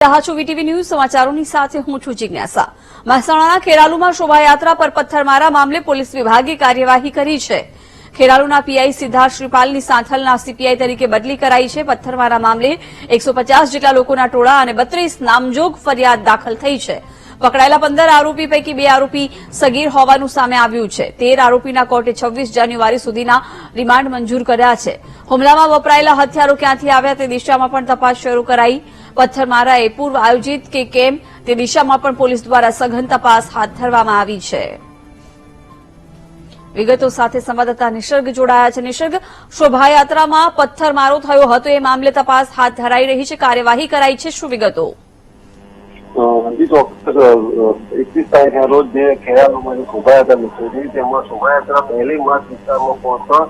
VTV news સમાચારોની સાથે હું છું જિજ્ઞાસા। મહેસાણાના ખેરાલુમાં શોભાયાત્રા પર પથ્થરમારા મામલે પોલીસ વિભાગે કાર્યવાહી કરી છે। ખેરાલુના પીઆઈ સિદ્ધાર્થ શ્રીપાલની સાંથલના સીપીઆઈ તરીકે બદલી કરાઈ છે। પથ્થરમારા મામલે 150 જેટલા લોકોના ટોળા અને 32 નામજોગ ફરિયાદ દાખલ થઈ છે। પકડાયેલા 15 આરોપી પૈકી 2 આરોપી સગીર હોવાનું સામે આવ્યું છે। 13 આરોપીના કોર્ટે 26 જાન્યુઆરી સુધીના રિમાન્ડ મંજૂર કર્યા છે। હુમલામાં વપરાયેલા હથિયારો ક્યાંથી આવ્યા તે દિશામાં પણ તપાસ શરૂ કરાઈ। પથ્થરમારા એ પૂર્વ આયોજિત કે કેમ તે દિશામાં પણ પોલીસ દ્વારા સઘન તપાસ હાથ ધરવામાં આવી છે। વિગતો સાથે સંવાદદાતા નિસર્ગ જોડાયા છે। નિસર્ગ, શોભાયાત્રામાં પથ્થરમારો થયો હતો એ મામલે તપાસ હાથ ધરાઈ રહી છે, કાર્યવાહી કરાઈ છે, શું વિગતો? જી ચોક્કસ 21 તારીખના રોજ જે ખેરાલુમાં શોભાયાત્રા નીકળી હતી તેમાં શોભાયાત્રા પહેલી માર્ચ વિસ્તારમાં પહોંચતા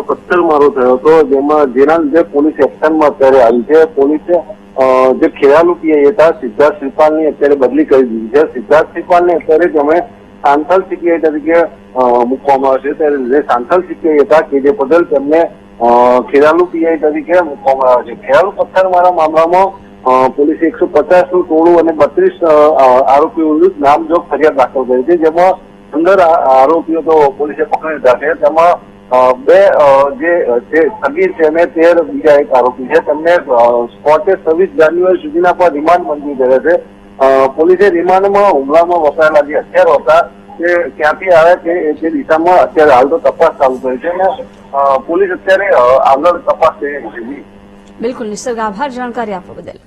પથ્થરમારો થયો હતો, જેના લીધે પોલીસ એક્શનમાં અત્યારે આવી છે। પોલીસે જે ખેરાલુ પીઆઈ હતા સિદ્ધાર્થ શ્રીપાલની અત્યારે બદલી કરી દીધી છે। સિદ્ધાર્થ શ્રીપાલને અત્યારે તમે સાંથલ સીપીઆઈ તરીકે મૂકવામાં આવશે, ત્યારે જે સાંથલ સીપીઆઈ હતા કે જે બદલ તેમને ખેરાલુ પીઆઈ તરીકે મૂકવામાં આવે છે। ખેરાલુ પથ્થરમારા મામલામાં પોલીસે 150 નું ટોળું અને 32 આરોપીઓ વિરુદ્ધ નામજોગ ફરિયાદ દાખલ કરી છે, જેમાં 15 આરોપીઓ તો પોલીસે પકડી લીધા છે। તેમાં 2 જે સગીર છે અને 13 બીજા એક આરોપી છે, તેમને કોર્ટે 26 જાન્યુઆરી સુધીના પર રિમાન્ડ મંજૂર કર્યા છે। પોલીસે રિમાન્ડમાં હુમલામાં વપરાયેલા જે હથિયારો હતા તે ક્યાંથી આવ્યા તે દિશામાં અત્યારે હાલ તો તપાસ ચાલુ કરી છે અને પોલીસ અત્યારે આગળ તપાસ કરી રહી છે। બિલકુલ નિસર્ગ, આભાર જાણકારી આપવા બદલ।